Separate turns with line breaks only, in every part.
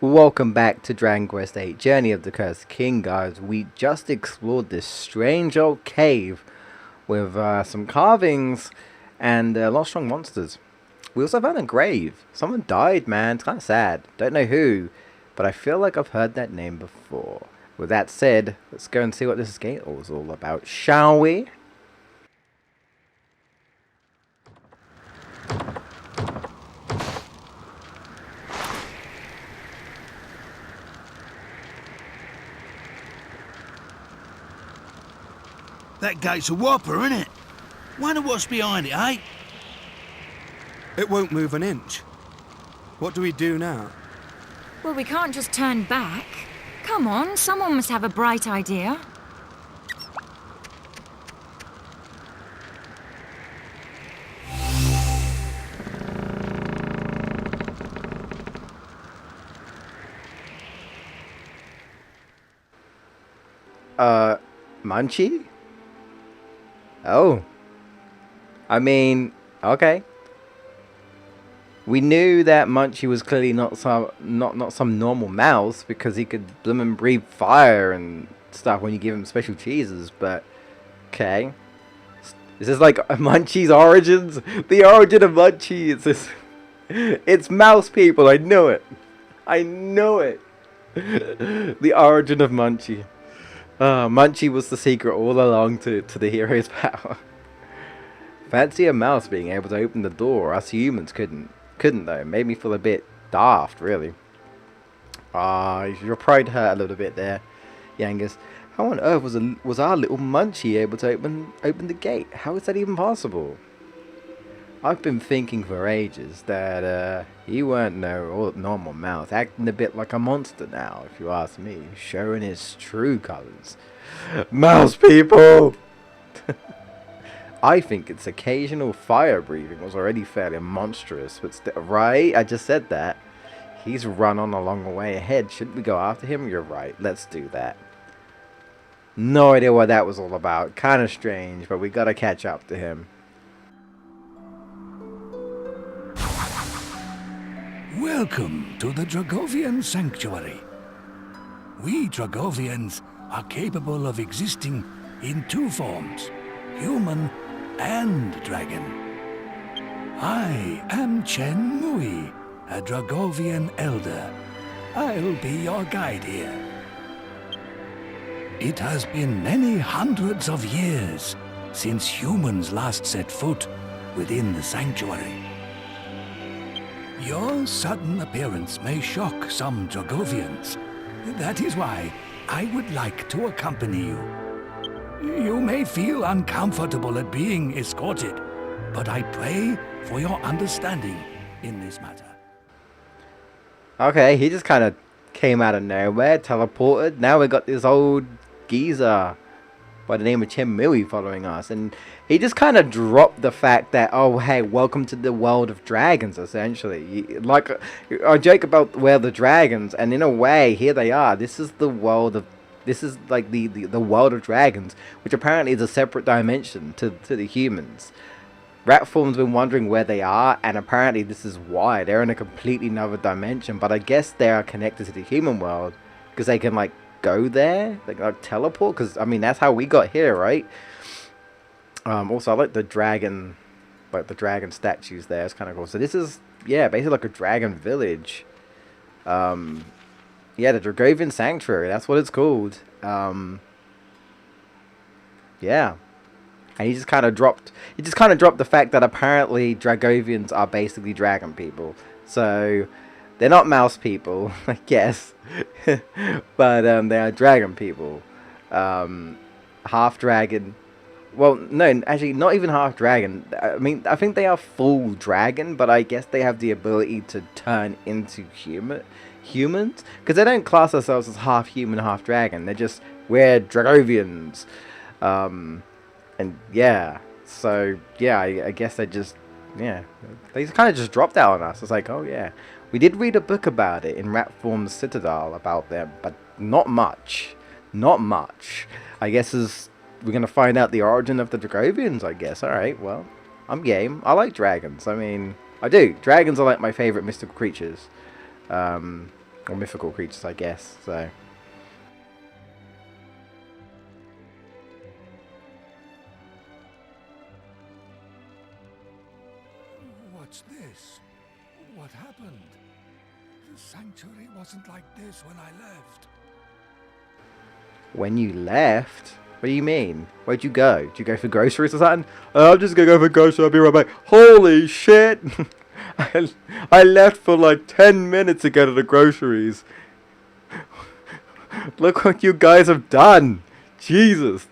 Welcome back to Dragon Quest VIII Journey of the Cursed King, guys. We just explored this strange old cave with some carvings and a lot of strong monsters. We also found a grave. Someone died, man. It's kind of sad. Don't know who, but I feel like I've heard that name before. With that said, let's go and see what this gate was all about, shall we?
That gate's a whopper, innit? Wonder what's behind it, eh?
It won't move an inch. What do we do now?
Well, we can't just turn back. Come on, someone must have a bright idea.
Munchie? Oh. I mean, okay. We knew that Munchie was clearly not some normal mouse because he could bloomin' breathe fire and stuff when you give him special cheeses, but okay. This is like Munchie's origins. The origin of Munchie is this. It's mouse people, I know it. I know it. The origin of Munchie. Munchie was the secret all along to the hero's power. Fancy a mouse being able to open the door. Us humans couldn't though. Made me feel a bit daft, really. Your pride hurt a little bit there, Yangus. How on earth was our little Munchie able to open the gate? How is that even possible? I've been thinking for ages that he weren't no normal mouse, acting a bit like a monster now, if you ask me, showing his true colors. Mouse people! I think its occasional fire breathing was already fairly monstrous, but right? I just said that. He's run on a long way ahead. Shouldn't we go after him? You're right. Let's do that. No idea what that was all about. Kind of strange, but we gotta catch up to him.
Welcome to the Dragovian Sanctuary. We Dragovians are capable of existing in two forms, human and dragon. I am Chen Mui, a Dragovian elder. I'll be your guide here. It has been many hundreds of years since humans last set foot within the sanctuary. Your sudden appearance may shock some Dragovians. That is why I would like to accompany you. You may feel uncomfortable at being escorted, but I pray for your understanding in this matter.
Okay, he just kind of came out of nowhere, teleported. Now we got this old geezer by the name of Chen Mui following us, and he just kind of dropped the fact that, oh hey, welcome to the world of dragons, essentially. Like I joke about where the dragons, and in a way here they are. This is the world of like the world of dragons, which apparently is a separate dimension to the humans. Ratform's been wondering where they are, and apparently this is why. They're in a completely another dimension, but I guess they are connected to the human world because they can like go there, like teleport, because I mean that's how we got here, right? Also I like the dragon statues there. It's kind of cool. So this is, yeah, basically like a dragon village. Yeah, the Dragovian Sanctuary, that's what it's called. Yeah. And he just kind of dropped the fact that apparently Dragovians are basically dragon people. So they're not mouse people, I guess. But they are dragon people. Half dragon. Well, no, actually not even half dragon. I mean, I think they are full dragon, but I guess they have the ability to turn into humans, because they don't class themselves as half human, half dragon. They're just, we're Dragovians. And yeah, so yeah, I guess they just, yeah, they kind of just dropped out on us. It's like, oh yeah, we did read a book about it in Ratform's Citadel about them, but not much. I guess we're gonna find out the origin of the Dragovians, I guess. Alright, well, I'm game. I like dragons. I mean, I do. Dragons are like my favorite mystical creatures. Or mythical creatures, I guess, so.
What's this? What happened? The sanctuary wasn't like this when I left.
When you left? What do you mean? Where'd you go? Did you go for groceries or something? I'm just gonna go for groceries, I'll be right back. Holy shit! I left for like 10 minutes to go to the groceries. Look what you guys have done! Jesus!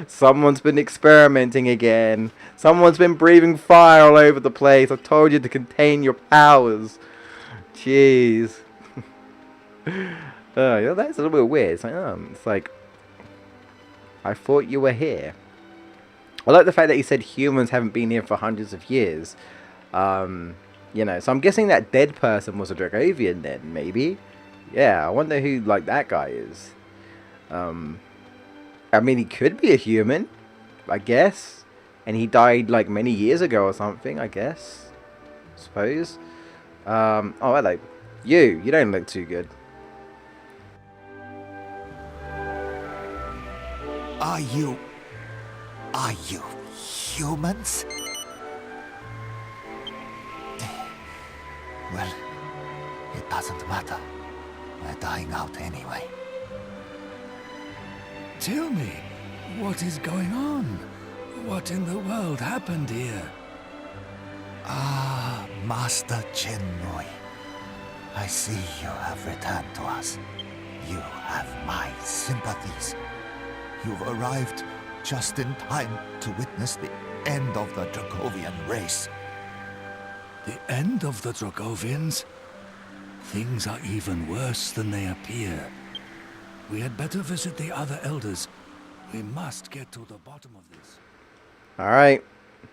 Someone's been experimenting again. Someone's been breathing fire all over the place. I told you to contain your powers. Jeez. Yeah, that's a little bit weird. It's like, I thought you were here. I like the fact that he said humans haven't been here for hundreds of years. You know, so I'm guessing that dead person was a Dragovian then, maybe. Yeah, I wonder who, like, that guy is. I mean, he could be a human, I guess. And he died, like, many years ago or something, I guess. Suppose. Oh, hello. You don't look too good.
Are you humans? Well, it doesn't matter. We're dying out anyway.
Tell me, what is going on? What in the world happened here?
Ah, Master Chenmui. I see you have returned to us. You have my sympathies. You've arrived just in time to witness the end of the Dragovian race.
The end of the Dragovians? Things are even worse than they appear. We had better visit the other elders. We must get to the bottom of this.
Alright.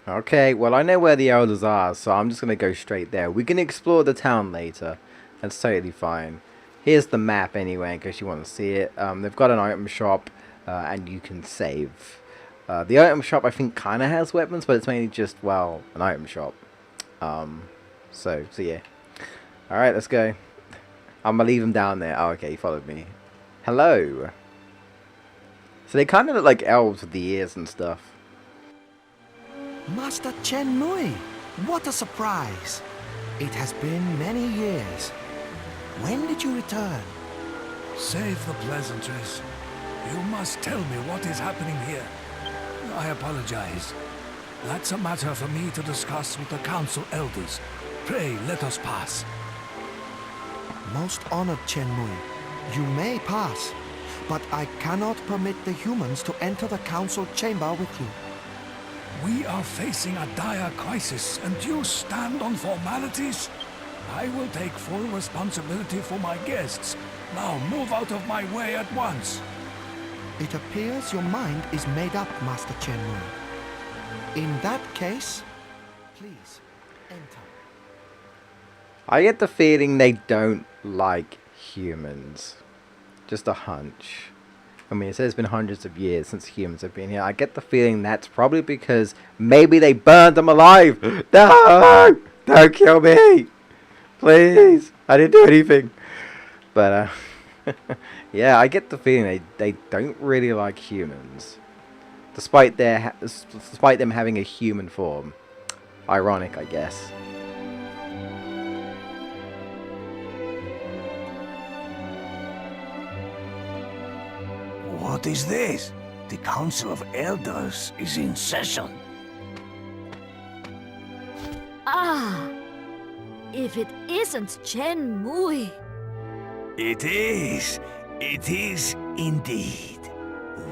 Okay, well, I know where the elders are, so I'm just going to go straight there. We can explore the town later. That's totally fine. Here's the map anyway, in case you want to see it. They've got an item shop, and you can save. The item shop, I think, kind of has weapons, but it's mainly just, well, an item shop. So yeah. Alright, let's go. I'm going to leave them down there. Oh, okay, he followed me. Hello. So they kind of look like elves with the ears and stuff.
Master Chenmui, what a surprise! It has been many years. When did you return?
Save the pleasantries. You must tell me what is happening here. I apologize. That's a matter for me to discuss with the council elders. Pray, let us pass.
Most honored Chenmui, you may pass, but I cannot permit the humans to enter the council chamber with you.
We are facing a dire crisis, and you stand on formalities? I will take full responsibility for my guests. Now move out of my way at once.
It appears your mind is made up, Master Chenmui. In that case, please, enter.
I get the feeling they don't like humans. Just a hunch. I mean, it says it's been hundreds of years since humans have been here. I get the feeling that's probably because maybe they burned them alive. No! Don't kill me! Please! I didn't do anything. But, yeah, I get the feeling they don't really like humans. Despite them having a human form. Ironic, I guess.
What is this? The Council of Elders is in session.
Ah! If it isn't Chenmui.
It is. It is indeed.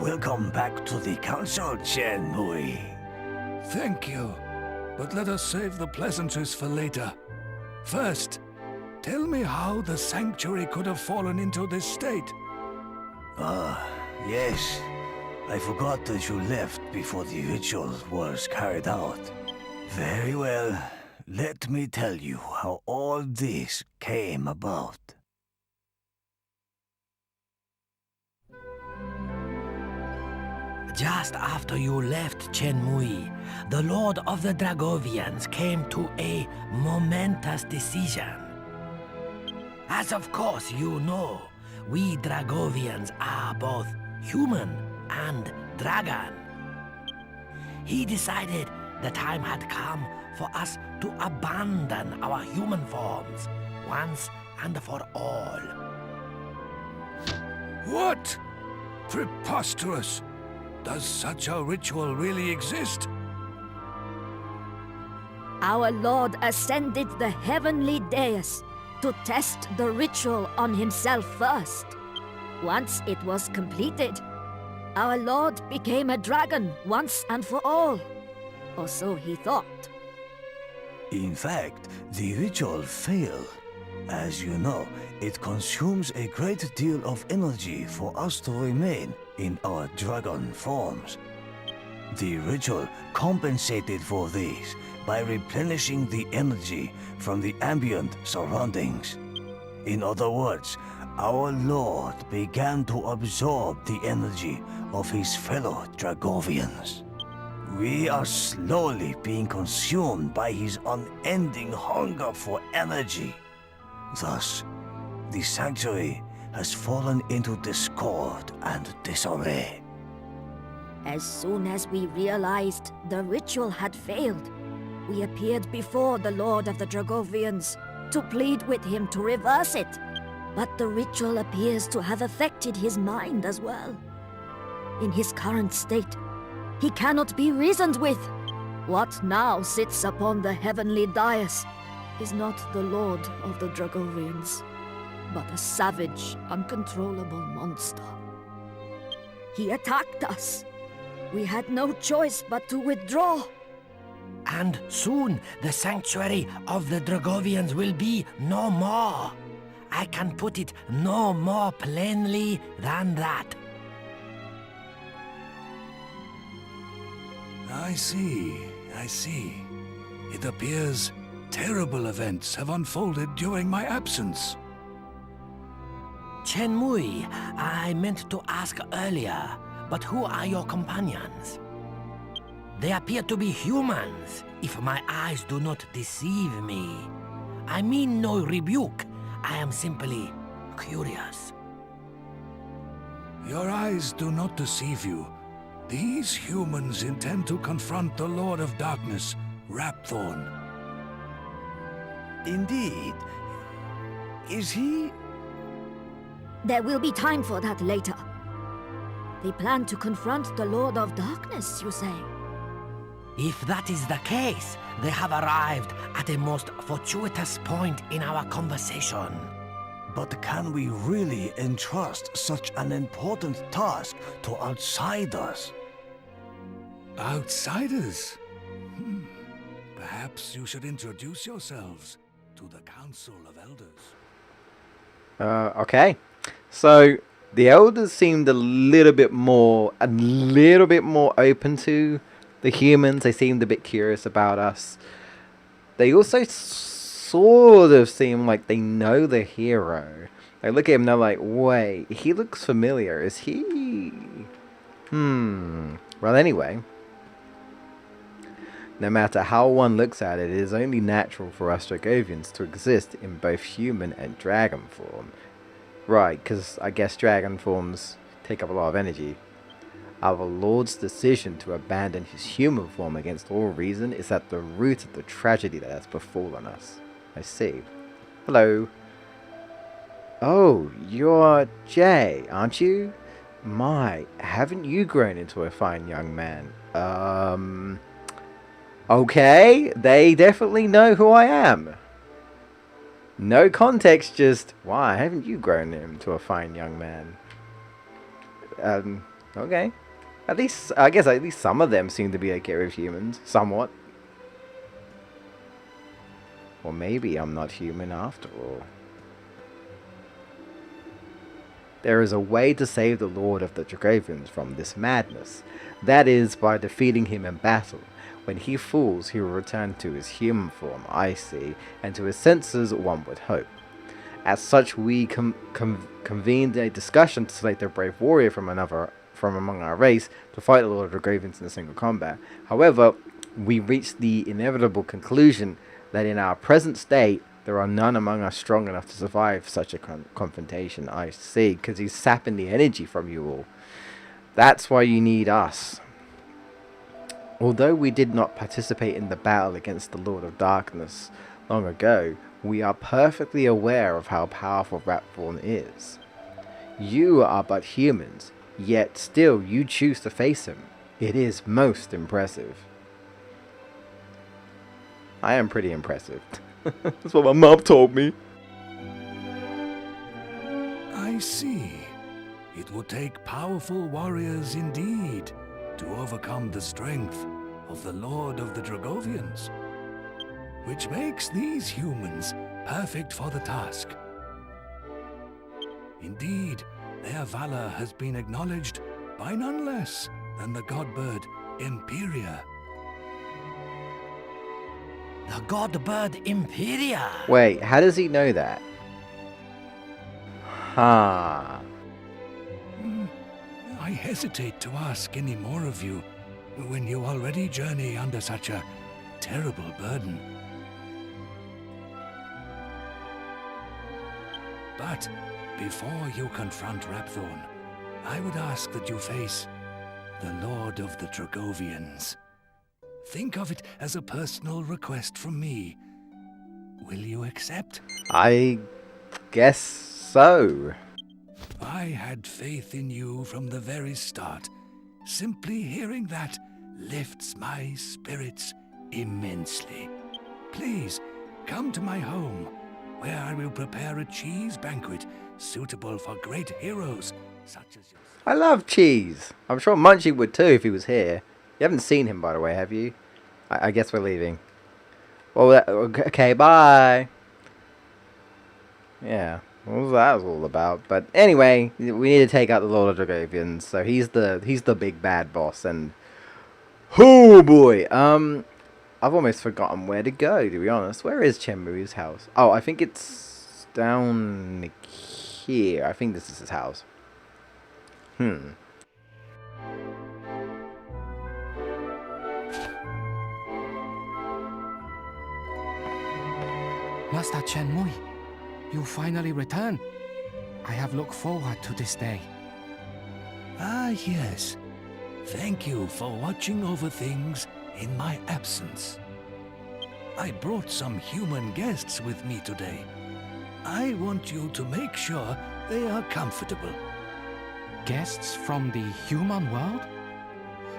Welcome back to the Council, Chenmui.
Thank you. But let us save the pleasantries for later. First, tell me how the sanctuary could have fallen into this state.
Ah, yes. I forgot that you left before the ritual was carried out. Very well. Let me tell you how all this came about.
Just after you left Chenmui, the Lord of the Dragovians came to a momentous decision. As of course you know, we Dragovians are both human and dragon. He decided the time had come for us to abandon our human forms once and for all.
What? Preposterous! Does such a ritual really exist?
Our Lord ascended the heavenly dais to test the ritual on himself first. Once it was completed, our Lord became a dragon once and for all. Or so he thought.
In fact, the ritual failed. As you know, it consumes a great deal of energy for us to remain in our dragon forms. The ritual compensated for this by replenishing the energy from the ambient surroundings. In other words, our Lord began to absorb the energy of his fellow Dragovians. We are slowly being consumed by his unending hunger for energy. Thus, the sanctuary has fallen into discord and disarray.
As soon as we realized the ritual had failed, we appeared before the Lord of the Dragovians to plead with him to reverse it. But the ritual appears to have affected his mind as well. In his current state, he cannot be reasoned with. What now sits upon the heavenly dais is not the Lord of the Dragovians, but a savage, uncontrollable monster. He attacked us. We had no choice but to withdraw.
And soon the sanctuary of the Dragovians will be no more. I can put it no more plainly than that.
I see. It appears terrible events have unfolded during my absence.
Chen Mui, I meant to ask earlier, but who are your companions? They appear to be humans, if my eyes do not deceive me. I mean no rebuke. I am simply curious.
Your eyes do not deceive you. These humans intend to confront the Lord of Darkness, Rapthorn.
Indeed. Is he?
There will be time for that later. They plan to confront the Lord of Darkness, you say?
If that is the case, they have arrived at a most fortuitous point in our conversation.
But can we really entrust such an important task to outsiders?
Outsiders? Perhaps you should introduce yourselves to the Council of Elders.
Okay. So the elders seemed a little bit more open to the humans. They seemed a bit curious about us. They also sort of seem like they know the hero. They look at him and they're like, wait, he looks familiar. Is he? Well, anyway. No matter how one looks at it, it is only natural for us Dragovians to exist in both human and dragon form. Right, because I guess dragon forms take up a lot of energy. Our Lord's decision to abandon his human form against all reason is at the root of the tragedy that has befallen us. I see. Hello. Oh, you're Jay, aren't you? My, haven't you grown into a fine young man? Okay, they definitely know who I am. No context, just, why haven't you grown into a fine young man? Okay. At least, I guess at least some of them seem to be okay with humans, somewhat. Or maybe I'm not human after all. There is a way to save the Lord of the Dragovians from this madness. That is by defeating him in battle. When he falls, he will return to his human form, I see, and to his senses, one would hope. As such, we convened a discussion to select a brave warrior from among our race to fight the Lord of Dragovians in a single combat. However, we reached the inevitable conclusion that in our present state, There are none among us strong enough to survive such a confrontation. I see, because he's sapping the energy from you all. That's why you need us. Although we did not participate in the battle against the Lord of Darkness long ago, we are perfectly aware of how powerful Ratthorn is. You are but humans, yet still you choose to face him. It is most impressive. I am pretty impressive. That's what my mom told me.
I see. It will take powerful warriors indeed to overcome the strength of the Lord of the Dragovians, which makes these humans perfect for the task. Indeed, their valor has been acknowledged by none less than the godbird Imperia.
The god-bird Imperia!
Wait, how does he know that? Ha.
I hesitate to ask any more of you when you already journey under such a terrible burden. But before you confront Ratthorn, I would ask that you face the Lord of the Dragovians. Think of it as a personal request from me. Will you accept?
I guess so.
I had faith in you from the very start. Simply hearing that lifts my spirits immensely. Please, come to my home, where I will prepare a cheese banquet suitable for great heroes such as yourself.
I love cheese. I'm sure Munchie would too if he was here. You haven't seen him, by the way, have you? I guess we're leaving. Well, okay, bye. Yeah, what was that all about? But anyway, we need to take out the Lord of Dragovians. So he's the big bad boss, and oh boy, I've almost forgotten where to go. To be honest, where is Chenmui's house? Oh, I think it's down here. I think this is his house.
Master Chenmui, you finally return. I have looked forward to this day.
Ah, yes. Thank you for watching over things in my absence. I brought some human guests with me today. I want you to make sure they are comfortable.
Guests from the human world?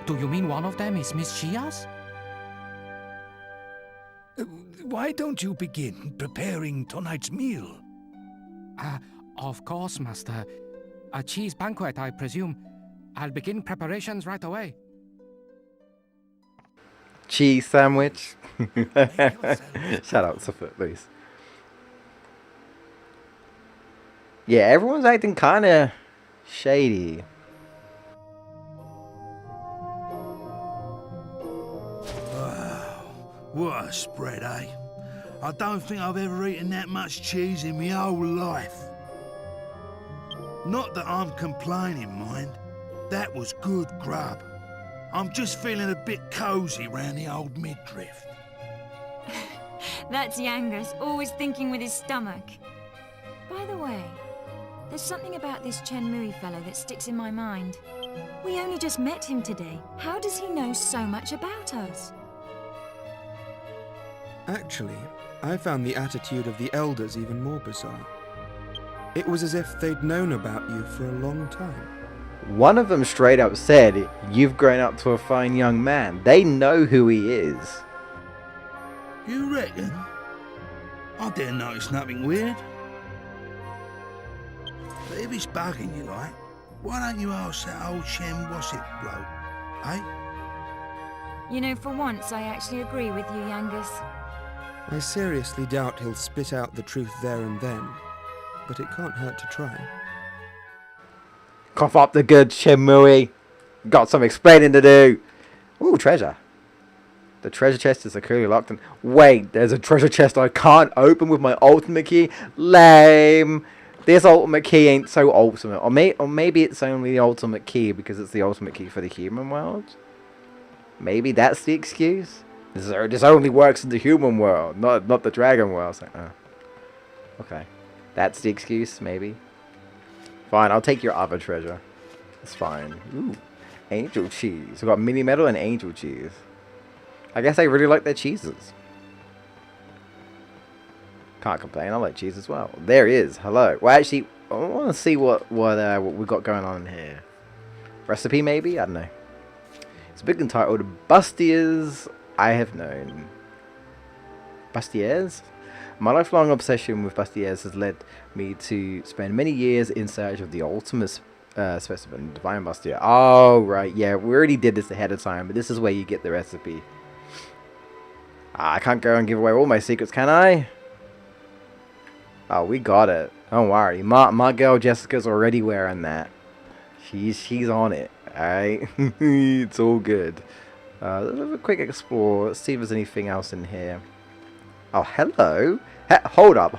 Do you mean one of them is Miss Chia's?
Why don't you begin preparing tonight's meal?
Of course, Master. A cheese banquet, I presume. I'll begin preparations right away.
Cheese sandwich. Shout out to Footloose. Yeah, everyone's acting kind of shady.
What a spread, eh? I don't think I've ever eaten that much cheese in my whole life. Not that I'm complaining, mind. That was good grub. I'm just feeling a bit cosy round the old midriff.
That's Yangus, always thinking with his stomach. By the way, there's something about this Chenmui fellow that sticks in my mind. We only just met him today. How does he know so much about us?
Actually, I found the attitude of the elders even more bizarre. It was as if they'd known about you for a long time.
One of them straight up said, "You've grown up to a fine young man." They know who he is.
You reckon? I didn't notice nothing weird. But if it's bugging you like, why don't you ask that old Shem Wassett bloke, eh?
You know, for once, I actually agree with you, Yangus.
I seriously doubt he'll spit out the truth there and then, but it can't hurt to try.
Cough up the goods, Chenmui. Got some explaining to do. Ooh, treasure. The treasure chest is securely locked. And wait, there's a treasure chest I can't open with my ultimate key? Lame. This ultimate key ain't so ultimate. Or maybe it's only the ultimate key because it's the ultimate key for the human world? Maybe that's the excuse? This only works in the human world, not the dragon world. So, Okay. That's the excuse, maybe. Fine, I'll take your other treasure. It's fine. Ooh. Angel cheese. We got mini metal and angel cheese. I guess I really like their cheeses. Can't complain. I like cheese as well. There is. Hello. Well, actually, I want to see what we got going on here. Recipe, maybe? I don't know. It's a book entitled Bustiers I Have Known. Bustiers? My lifelong obsession with Bustiers has led me to spend many years in search of the ultimate specimen, Divine Bustier. Oh, right. Yeah, we already did this ahead of time, but this is where you get the recipe. I can't go and give away all my secrets, can I? Oh, we got it. Don't worry. My girl Jessica's already wearing that. She's on it. Alright? It's all good. Let's have a quick explore. Let's see if there's anything else in here. Oh, hello. Hold up.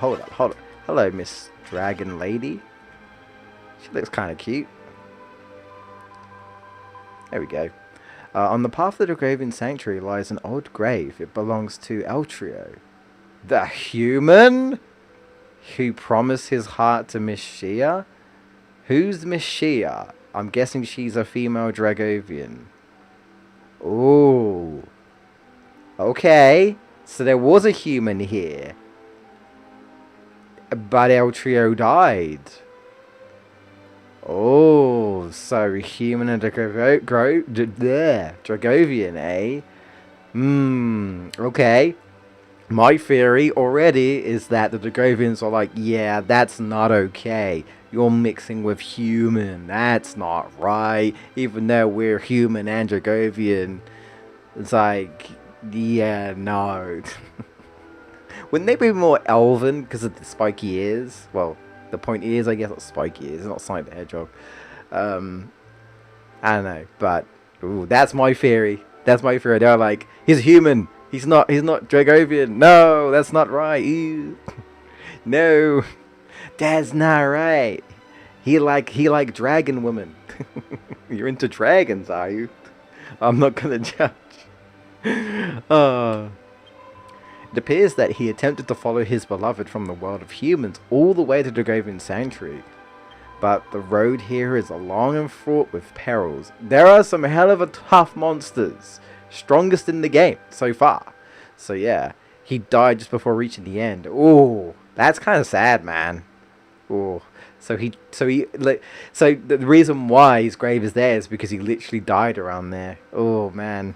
Hello, Miss Dragon Lady. She looks kind of cute. There we go. On the path of the Dragovian Sanctuary lies an old grave. It belongs to Eltrio. The human who promised his heart to Miss Shia? Who's Miss Shia? I'm guessing she's a female Dragovian. Ooh. Okay. So there was a human here. But Eltrio died. Oh, so human and Dragovian, eh? Okay. My theory already is that the Dragovians are like, yeah, that's not okay. You're mixing with human. That's not right. Even though we're human and Dragovian. It's like, yeah, no. Wouldn't they be more elven because of the spiky ears? Well, the point is, I guess, not spiky ears. It's not Sonic the Hedgehog. I don't know. But, ooh, that's my theory. That's my theory. They're like, he's a human. He's not Dragovian. No, that's not right. Ew. No, that's not right. He like dragon women. You're into dragons, are you? I'm not gonna judge. It appears that he attempted to follow his beloved from the world of humans all the way to Dragovian Sanctuary. But the road here is long and fraught with perils. There are some hell of a tough monsters. Strongest in the game so far. So yeah, he died just before reaching the end. Ooh, that's kind of sad, man. Ooh, so the reason why his grave is there is because he literally died around there. Oh man,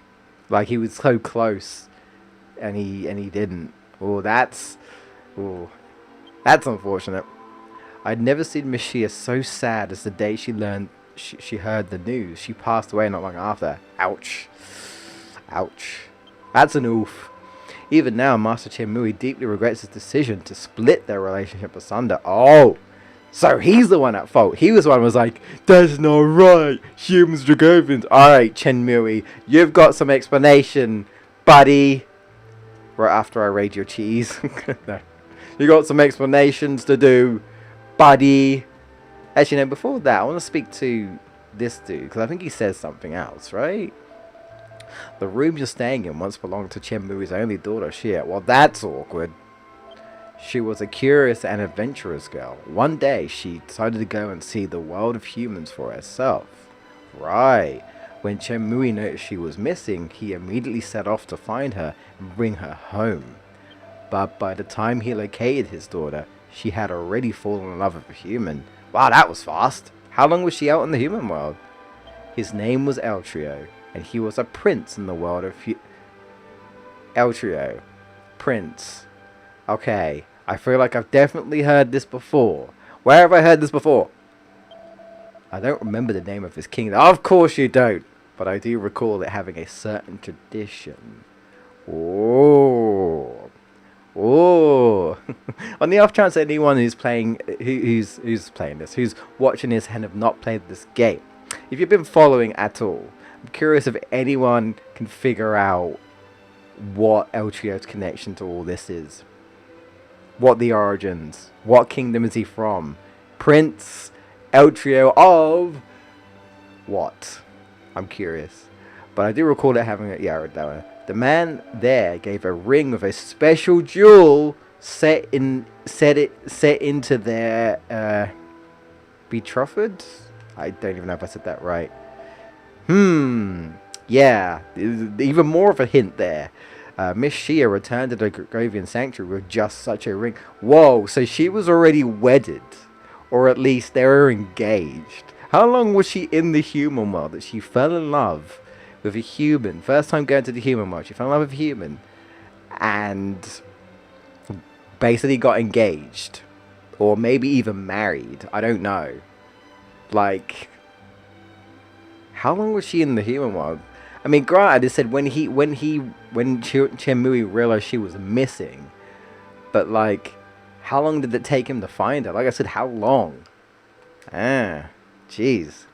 like he was so close, and he didn't. Oh, that's unfortunate. I'd never seen Miss Shia so sad as the day she learned she heard the news. She passed away not long after. Ouch. Ouch. That's an oof. Even now, Master Chenmui deeply regrets his decision to split their relationship asunder. Oh, so he's the one at fault. He was the one who was like, that's not right. Humans, Dragovians. Alright, Chenmui, you've got some explanation, buddy. Right after I raid your cheese. No. You got some explanations to do, buddy. Actually, no, before that, I want to speak to this dude, because I think he says something else, right? The room you're staying in once belonged to Chenmui's only daughter, Shia. Well, that's awkward. She was a curious and adventurous girl. One day, she decided to go and see the world of humans for herself. Right. When Chenmui noticed she was missing, he immediately set off to find her and bring her home. But by the time he located his daughter, she had already fallen in love with a human. Wow, that was fast. How long was she out in the human world? His name was Eltrio, and he was a prince in the world of Eltrio. Prince. Okay, I feel like I've definitely heard this before. Where have I heard this before? I don't remember the name of his kingdom. Of course you don't. But I do recall it having a certain tradition. Oh. Oh. On the off chance anyone who's playing, who's playing this, who's watching this and have not played this game, if you've been following at all, I'm curious if anyone can figure out what Eltrio's connection to all this is. What the origins. What kingdom is he from? Prince Eltrio of what? I'm curious. But I do recall it having a... Yeah, I read that one. The man there gave a ring with a special jewel set into their betrothed. I don't even know if I said that right. Yeah, even more of a hint there. Miss Shia returned to the Dragovian Sanctuary with just such a ring. Whoa, so she was already wedded. Or at least they were engaged. How long was she in the human world that she fell in love with a human? First time going to the human world, she fell in love with a human. And basically got engaged. Or maybe even married. I don't know. Like, how long was she in the human world? I mean, granted, it said when Chenmui realized she was missing, but like, how long did it take him to find her? Like I said, how long? Jeez.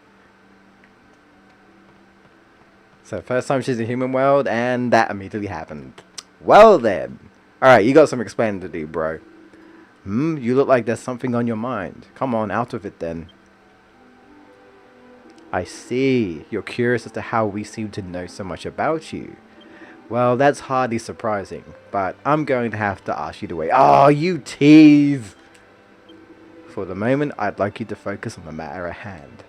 So first time she's in the human world, and that immediately happened. Well then, all right, you got some explaining to do, bro. You look like there's something on your mind. Come on, out of it then. I see. You're curious as to how we seem to know so much about you. Well, that's hardly surprising, but I'm going to have to ask you to wait. Oh, you tease! For the moment, I'd like you to focus on the matter at hand.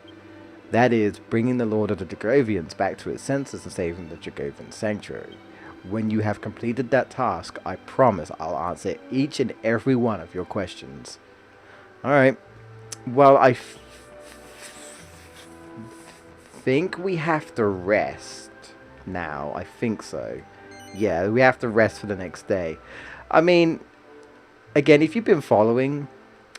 That is, bringing the Lord of the Dragovians back to its senses and saving the Dragovian Sanctuary. When you have completed that task, I promise I'll answer each and every one of your questions. Alright. Well, I think we have to rest now. I think so. Yeah, we have to rest for the next day. I mean, again, if you've been following,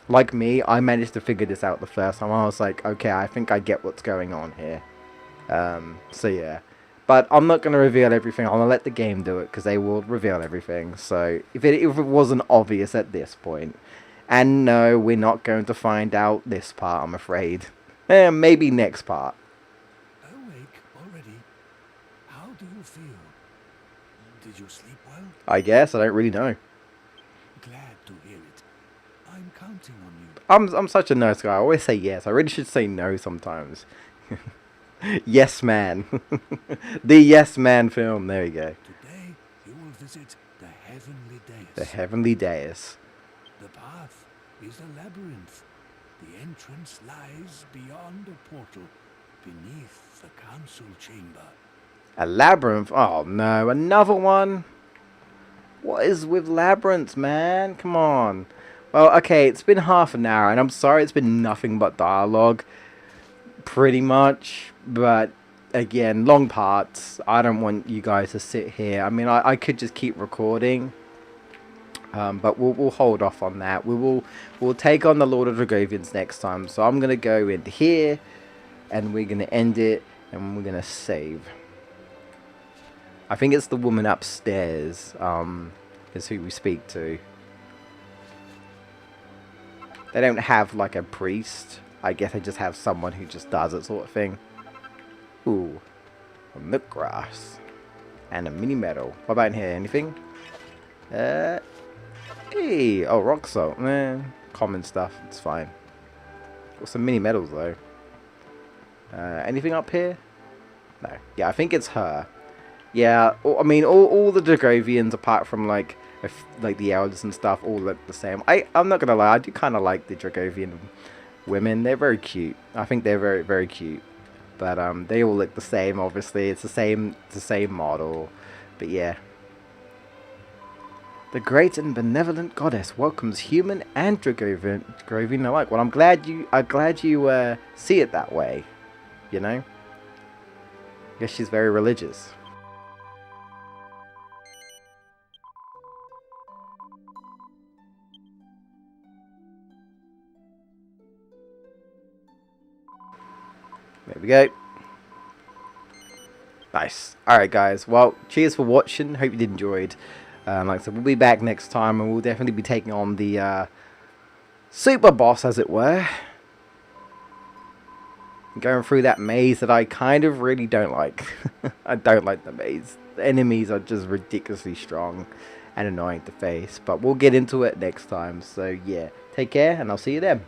like me, I managed to figure this out the first time. I was like, okay, I think I get what's going on here. So yeah. But I'm not going to reveal everything. I'm going to let the game do it, because they will reveal everything. So if it wasn't obvious at this point. And no, we're not going to find out this part, I'm afraid. Maybe next part.
Awake already? How do you feel? Did you sleep well?
I guess. I don't really know.
Glad to hear it. I'm counting on you.
I'm such a nice guy. I always say yes. I really should say no sometimes. Yes Man. The Yes Man film. There we go.
Today you will visit the Heavenly Dais.
The Heavenly Dais.
The path is a labyrinth. The entrance lies beyond a portal beneath the council chamber.
A labyrinth? Oh no, another one? What is with labyrinths, man? Come on. Well, okay, it's been half an hour, and I'm sorry it's been nothing but dialogue. Pretty much. But, again, long parts. I don't want you guys to sit here. I mean, I could just keep recording. But we'll hold off on that. We'll take on the Lord of Dragovians next time. So I'm going to go into here, and we're going to end it, and we're going to save. I think it's the woman upstairs, is who we speak to. They don't have, like, a priest. I guess they just have someone who just does it, sort of thing. Ooh. A milk grass. And a mini medal. What about in here? Anything? Hey. Oh, rock salt. Common stuff. It's fine. Got some mini medals, though. Anything up here? No. Yeah, I think it's her. Yeah, I mean, all the Dragovians, apart from, like the elders and stuff, all look the same. I'm not gonna lie, I do kind of like the Dragovian women. They're very cute. I think they're very, very cute. But they all look the same. Obviously, it's the same model. But yeah, the great and benevolent goddess welcomes human and Dragovian alike. Well, I'm glad you see it that way. You know, I guess she's very religious. There we go. Nice. Alright guys, well, cheers for watching. Hope you did enjoy it. Like I said, we'll be back next time, and we'll definitely be taking on the super boss, as it were. Going through that maze that I kind of really don't like. I don't like the maze. The enemies are just ridiculously strong and annoying to face. But we'll get into it next time. So yeah, take care, and I'll see you then.